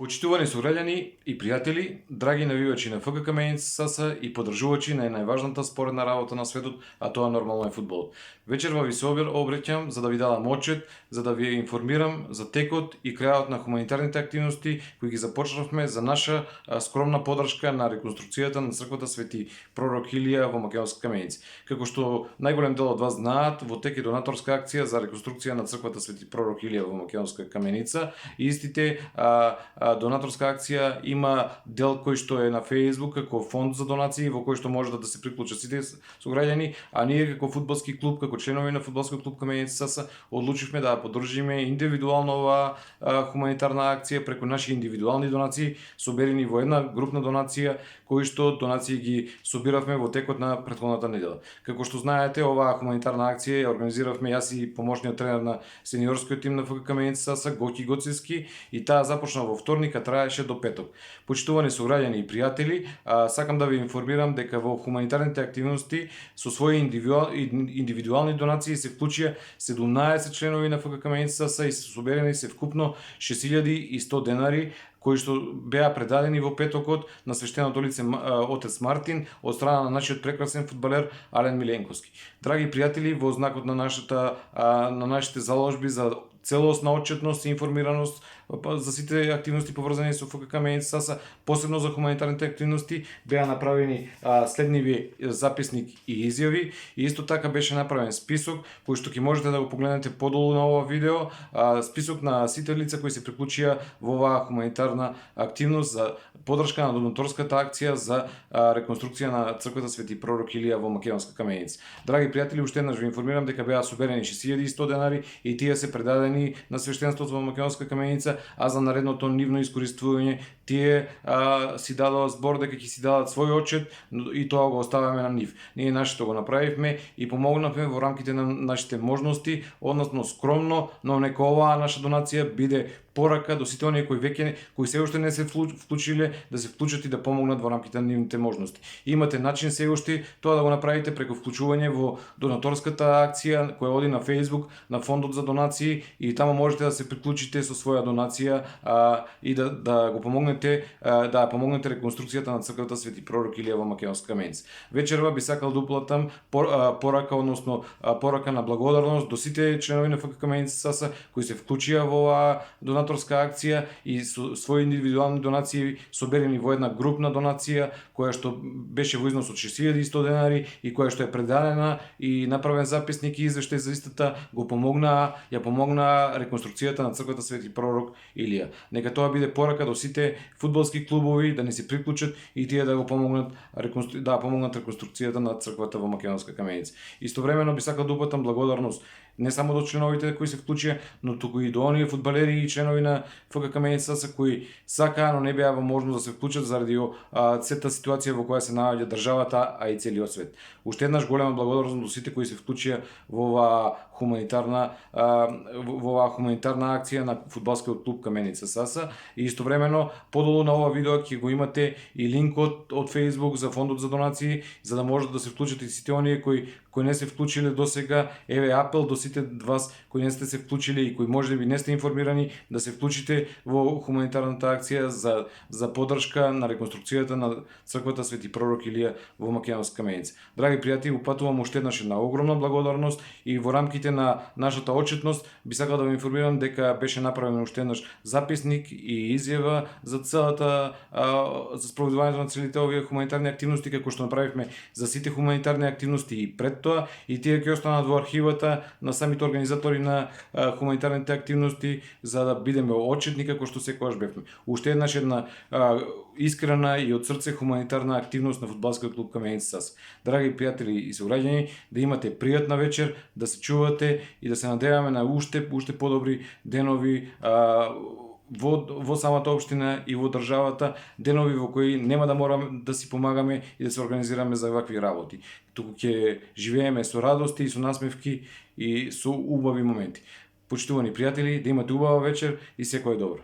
Почитувани сограѓани и пријатели, драги навивачи на ФК Каменица СС и поддржувачи на најважната споредна работа на светот, а тоа нормално е фудбалот. Вечерва ви се обраќам за да ви дадам отчет, за да ви информирам за текот и крајот на хуманитарните активности кои ги започнавме за наша скромна поддршка на реконструкцијата на црквата Свети Пророк Илија во Македонска Каменица. Како што најголем дел од вас знаат, во тек е донаторска акција за реконструкција на црквата Свети Пророк Илија во Македонска Каменица. Истите донаторска акција има дел кој што е на Facebook како фонд за донации во кој што можат да се приклучат сите сограѓани, а ние како фудбалски клуб, како членови на фудбалскиот клуб Каменица СС, одлучивме да поддржиме индивидуално оваа хуманитарна акција преку наши индивидуални донации, соберени во една групна донација, кои што донации ги собиравме во текот на претходната недела. Како што знаете, оваа хуманитарна акција ја организиравме јас и помошниот тренер на сениорскиот тим на ФК Каменица СС, Гоки Гоцевски, и таа започна во вторник, а траеше до петок. Почитувани сограѓани и пријатели, сакам да ви информирам дека во хуманитарните активности со своји индивидуални донации се вклучија 17 членови на ФК Каменица СС и се соберени се вкупно 6100 денари, кои што беа предадени во петокот на свештеното лице отец Мартин од страна на нашиот прекрасен фудбалер Ален Миленковски. Драги пријатели, во знакот на нашите заложби за целосна отчетност и информираност за сите активности поврзани со ФК Каменица СС, посебно за хуманитарните активности, беа направени следниви записник и изјави, и исто така беше направен список кој што ќе можете да го погледнете подолу на ова видео, список на сите лица кои се приклучија во оваа хуманитарна активност за поддршка на донаторската акција за реконструкција на црквата Свети Пророк Илија во Македонска Каменица. Драги пријатели, уште еднаш ви информирам дека беа соберени 6100 денари и тие се предадени на свештенството во Македонска Каменица, а за наредното нивно искористување тие си дадоа збор дека ќе си дадат свој отчет и тоа го оставаме на нив. Ние нашето го направивме и помогнавме во рамките на нашите можности, односно скромно, но нека оваа наша донација биде порака до сите оние кои се уште не се вклучиле, да се вклучат и да помогнат во рамките на нивните можности. Имате начин се уште тоа да го направите преку вклучување во донаторската акција која оди на Facebook на фондот за донации, и таму можете да се приклучите со своја донација и да го помогнете да помогнете реконструкцијата на црквата Свети Пророк Илија во Македонска Каменица. Вечерва би сакал да уплатам порака, односно порака на благодарност до сите членови на ФК Каменица СС кои се вклучија во оваа донаторска акција и со своји индивидуални донации соберени во една групна донација која што беше во износ од 6100 денари и која што е предадена и направен записник и извештај за истата, ја помогна реконструкцијата на црквата Свети Пророк Илија. Нека тоа биде порака до сите фудбалски клубови да не се приклучат и тие да го помогнат реконструкцијата на црквата во Македонска Каменица. Истовремено би сакал да упатам благодарност не само до членовите кои се вклучија, но туку и до оние фудбалери и членови на ФК Каменица СС кои сакаа, но не беа во можност да се вклучат заради сета ситуација во која се наоѓа државата, а и целиот свет. Уште еднаш голема благодарност до сите кои се вклучија во оваа хуманитарна акција на фудбалскиот клуб Каменица СС, и истовремено подолу на ова видео ќе го имате и линкот од Facebook за фондот за донации, за да можат да се вклучат и сите оние кои не се вклучиле досега. Еве апел до сите вас кои не сте се вклучиле и кои можеби не сте информирани да се вклучите во хуманитарната акција за поддршка на реконструкцијата на црквата Свети Пророк Илија во Македонска Каменица. Драги пријатели, упатувам уште еднаш една огромна благодарност и во рамките на нашата отчетност би сакал да ви информирам дека беше направен уште еднаш записник и изјава за за спроведувањето на целите овие хуманитарни активности, како што направивме за сите хуманитарни активности и пред тоа, и тие ќе останат во архивата на самите организатори на хуманитарните активности, за да бидеме отчетни како што секогаш бевме. Уште еднаш една искрена и од срце хуманитарна активност на фудбалскиот клуб Каменица СС. Драги пријатели и сограѓани, да имате пријатна вечер, да се чувате и да се надеваме на уште подобри денови во самата општина и во државата, денови во кои нема да мораме да си помагаме и да се организираме за вакви работи. Туку ќе живееме со радости и со насмевки и со убави моменти. Почитувани пријатели, да имате убава вечер и секое добро.